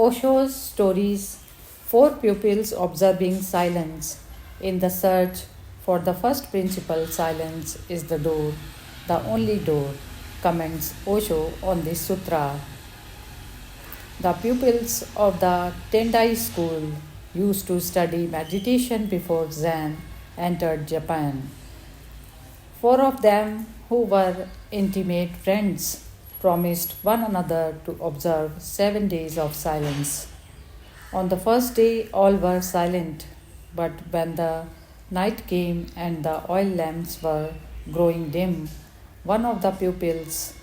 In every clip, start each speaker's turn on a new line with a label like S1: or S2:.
S1: Osho's stories, four pupils observing silence. In the search for the first principle, silence is the door, the only door, comments Osho on this sutra. The pupils of the Tendai school used to study meditation before Zen entered Japan. Four of them, who were intimate friends, promised one another to observe 7 days of silence. On the first day, all were silent, but when the night came and the oil lamps were growing dim, one of the pupils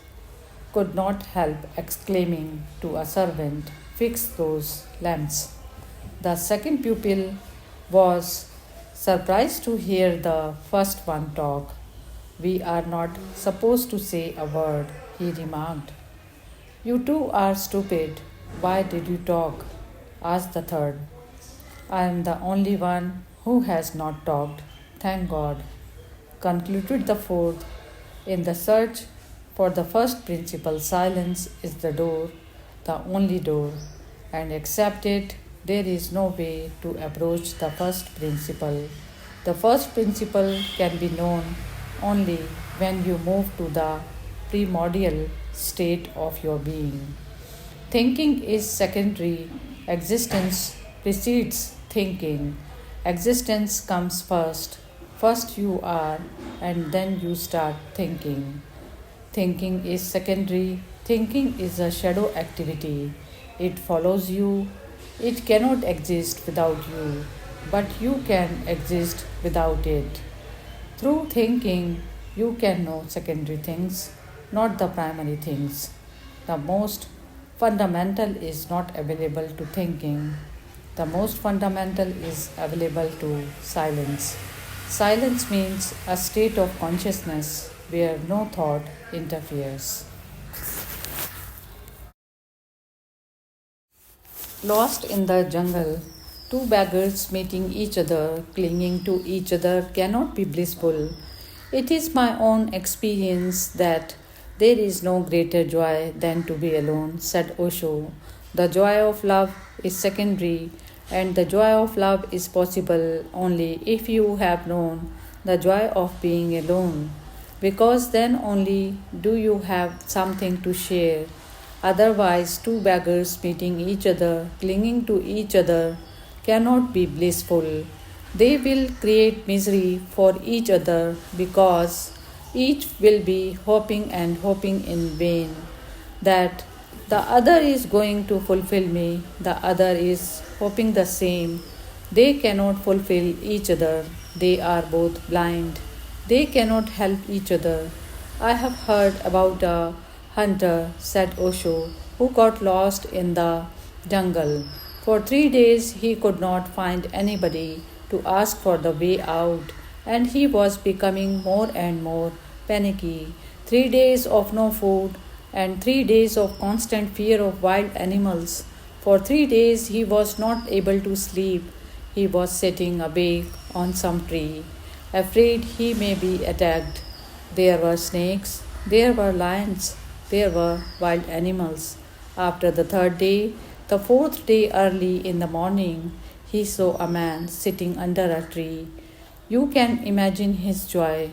S1: could not help exclaiming to a servant, "Fix those lamps." The second pupil was surprised to hear the first one talk. "We are not supposed to say a word," he remarked. "You too are stupid. Why did you talk?" asked the third. "I am the only one who has not talked, thank God," concluded the fourth. In the search for the first principle, silence is the door, the only door, and except it, there is no way to approach the first principle. The first principle can be known only when you move to the primordial state of your being. Thinking is secondary, existence precedes thinking. Existence comes first. First you are, and then you start thinking. Thinking is secondary, thinking is a shadow activity. It follows you, it cannot exist without you, but you can exist without it. Through thinking, you can know secondary things, not the primary things. The most fundamental is not available to thinking. The most fundamental is available to silence. Silence means a state of consciousness where no thought interferes. Lost in the jungle, two beggars meeting each other, clinging to each other, cannot be blissful. It is my own experience that there is no greater joy than to be alone, said Osho. The joy of love is secondary, and the joy of love is possible only if you have known the joy of being alone, because then only do you have something to share. Otherwise, two beggars meeting each other, clinging to each other, cannot be blissful. They will create misery for each other because each will be hoping and hoping in vain that the other is going to fulfill me, the other is hoping the same. They cannot fulfill each other, they are both blind. They cannot help each other. I have heard about a hunter, said Osho, who got lost in the jungle. For 3 days he could not find anybody to ask for the way out, and he was becoming more and more panicky. 3 days of no food, and 3 days of constant fear of wild animals. For 3 days he was not able to sleep. He was sitting awake on some tree, afraid he may be attacked. There were snakes, there were lions, there were wild animals. After the third day, the fourth day early in the morning, he saw a man sitting under a tree. You can imagine his joy.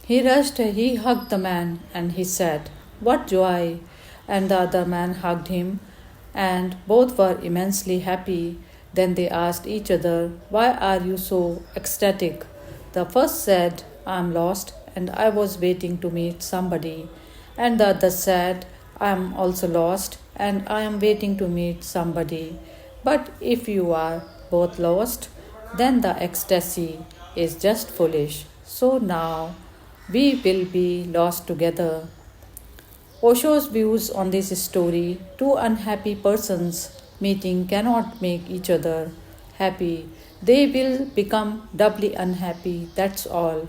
S1: He rushed, he hugged the man, and he said, "What joy!" And the other man hugged him, and both were immensely happy. Then they asked each other, "Why are you so ecstatic?" The first said, "I am lost, and I was waiting to meet somebody." And the other said, "I am also lost, and I am waiting to meet somebody." But if you are both lost, then the ecstasy is just foolish. So now we will be lost together. Osho's views on this story: two unhappy persons meeting cannot make each other happy. They will become doubly unhappy, that's all.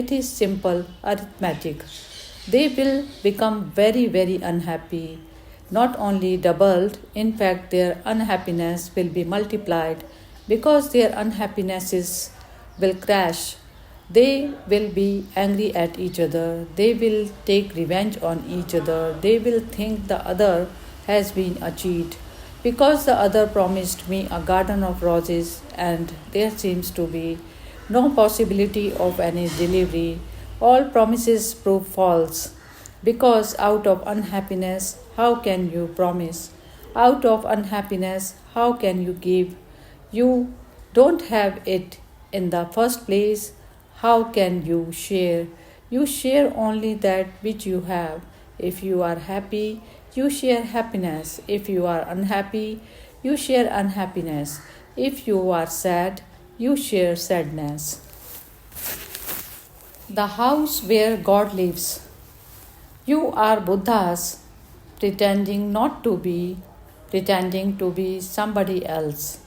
S1: It is simple arithmetic. They will become very, very unhappy. Not only doubled, in fact, their unhappiness will be multiplied because their unhappinesses will crash. They will be angry at each other. They will take revenge on each other. They will think the other has been a cheat. because the other promised me a garden of roses and there seems to be no possibility of any delivery. All promises prove false. Because out of unhappiness, how can you promise? Out of unhappiness, how can you give? You don't have it in the first place. How can you share? You share only that which you have. If you are happy, you share happiness. If you are unhappy, you share unhappiness. If you are sad, you share sadness. The house where God lives. You are Buddhas pretending to be somebody else.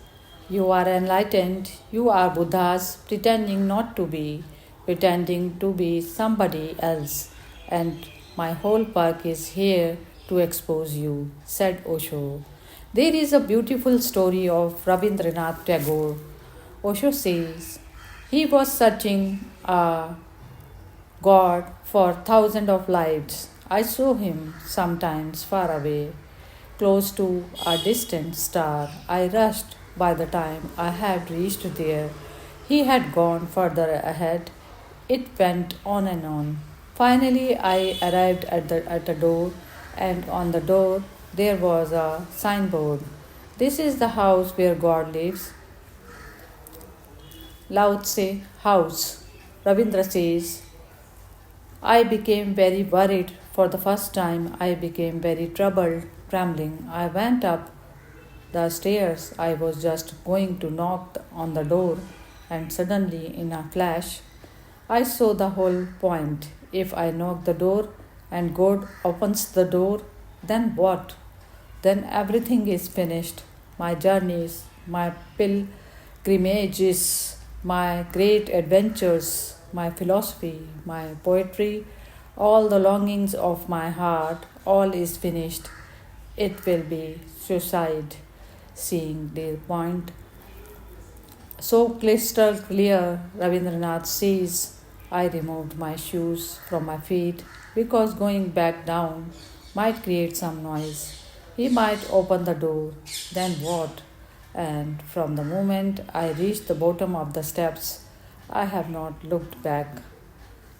S1: You are enlightened. You are Buddhas pretending not to be, pretending to be somebody else. And my whole park is here to expose you, said Osho. There is a beautiful story of Rabindranath Tagore. Osho says he was searching a God for thousands of lives. I saw him sometimes far away, close to a distant star. I rushed. By the time I had reached there, he had gone further ahead. It went on and on. Finally, I arrived at the door, and on the door there was a signboard. This is the house where God lives. Lao Tse House. Ravindra says, I became very worried. For the first time, I became very troubled, trembling. I went up the stairs. I was just going to knock on the door, and suddenly, in a flash, I saw the whole point. If I knock the door and God opens the door, then what? Then everything is finished. My journeys, my pilgrimages, my great adventures, my philosophy, my poetry, all the longings of my heart, all is finished. It will be suicide. Seeing their point so crystal clear, Rabindranath says, I removed my shoes from my feet because going back down might create some noise. He might open the door. Then what? And from the moment I reached the bottom of the steps, I have not looked back.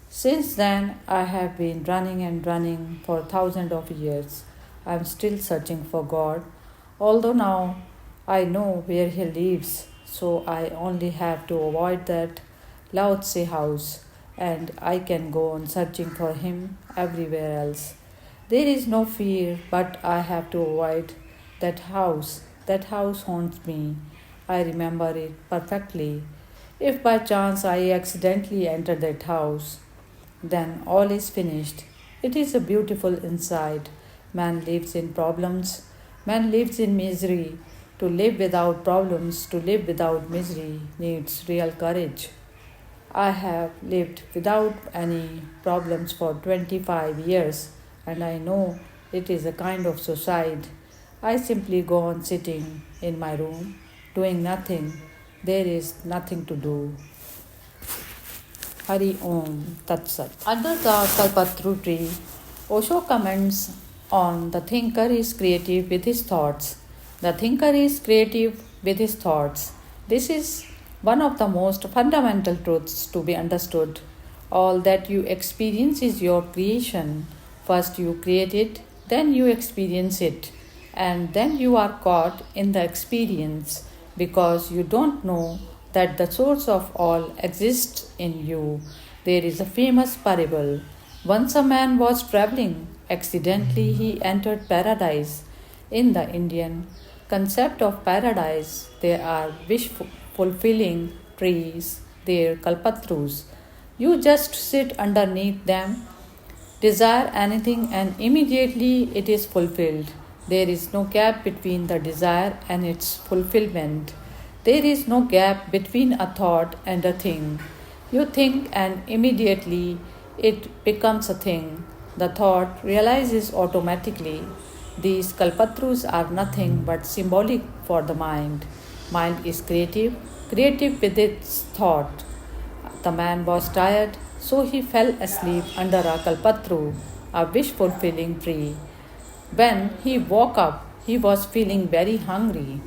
S1: Since then, I have been running and running for thousands of years. I am still searching for God, although now I know where He lives, so I only have to avoid that Lao Tse house, and I can go on searching for Him everywhere else. There is no fear, but I have to avoid that house. That house haunts me. I remember it perfectly. If by chance I accidentally enter that house, then all is finished. It is a beautiful inside. Man lives in problems. Man lives in misery. To live without problems, to live without misery, needs real courage. I have lived without any problems for 25 years, and I know it is a kind of suicide. I simply go on sitting in my room, doing nothing. There is nothing to do. Hari Om Tat Sat. Under the Kalpatru tree, Osho comments on the thinker is creative with his thoughts. The thinker is creative with his thoughts. This is one of the most fundamental truths to be understood. All that you experience is your creation. First you create it, then you experience it, and then you are caught in the experience because you don't know that the source of all exists in you. There is a famous parable. Once a man was traveling. Accidentally he entered paradise. In the Indian concept of paradise, there are wish-fulfilling trees, there kalpatrus. You just sit underneath them, desire anything, and immediately it is fulfilled. There is no gap between the desire and its fulfillment. There is no gap between a thought and a thing. You think and immediately it becomes a thing. The thought realizes automatically. These kalpatrus are nothing but symbolic for the mind. Mind is creative, creative with its thought. The man was tired, so he fell asleep under a kalpatru, a wish fulfilling tree. When he woke up, he was feeling very hungry.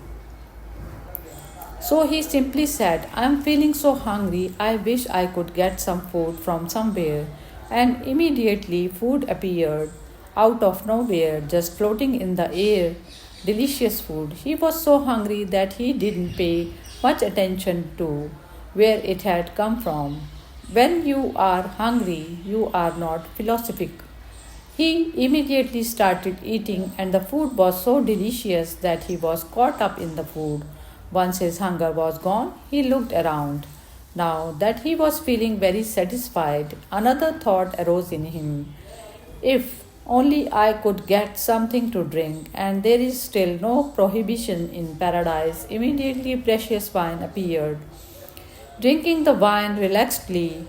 S1: So he simply said, I am feeling so hungry, I wish I could get some food from somewhere. And immediately food appeared out of nowhere, just floating in the air. Delicious food. He was so hungry that he didn't pay much attention to where it had come from. When you are hungry, you are not philosophic. He immediately started eating, and the food was so delicious that he was caught up in the food. Once his hunger was gone, he looked around. Now that he was feeling very satisfied, another thought arose in him. If only I could get something to drink, and there is still no prohibition in paradise. Immediately, precious wine appeared. Drinking the wine relaxedly,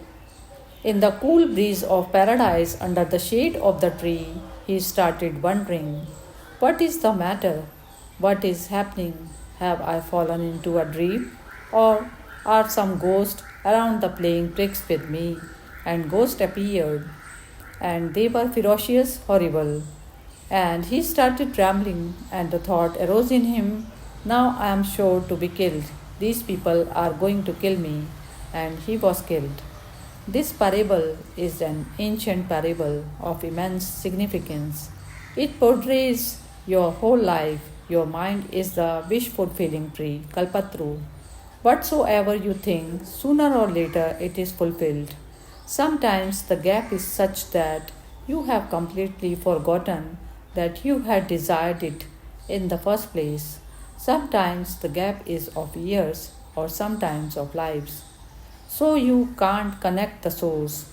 S1: in the cool breeze of paradise under the shade of the tree, he started wondering, what is the matter? What is happening? Have I fallen into a dream? Or are some ghosts around the playing tricks with me? And ghosts appeared, and they were ferocious, horrible. And he started trembling, and the thought arose in him, now I am sure to be killed. These people are going to kill me. And he was killed. This parable is an ancient parable of immense significance. It portrays your whole life. Your mind is the wish fulfilling tree, Kalpatru. Whatsoever you think, sooner or later it is fulfilled. Sometimes the gap is such that you have completely forgotten that you had desired it in the first place. Sometimes the gap is of years or sometimes of lives. So you can't connect the source.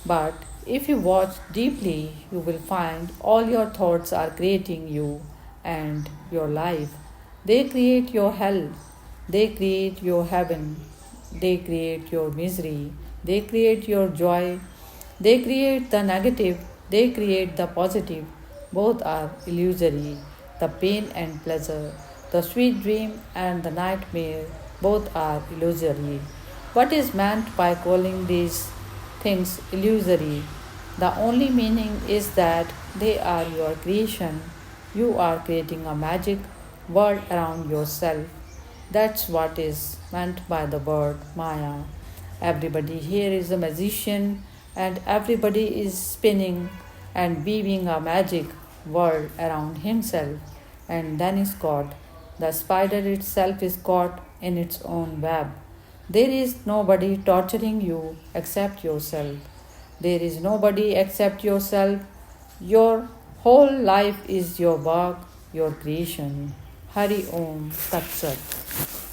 S1: But if you watch deeply, you will find all your thoughts are creating you and your life. They create your hell, they create your heaven, they create your misery, they create your joy, they create the negative, they create the positive. Both are illusory. The pain and pleasure, the sweet dream and the nightmare, both are illusory. What is meant by calling these things illusory? The only meaning is that they are your creation. You are creating a magic world around yourself. That's what is meant by the word Maya. Everybody here is a magician, and everybody is spinning and weaving a magic world around himself and then is caught. The spider itself is caught in its own web. There is nobody torturing you except yourself. There is nobody except yourself. Your whole life is your work, your creation. Hari Om Tat Sat.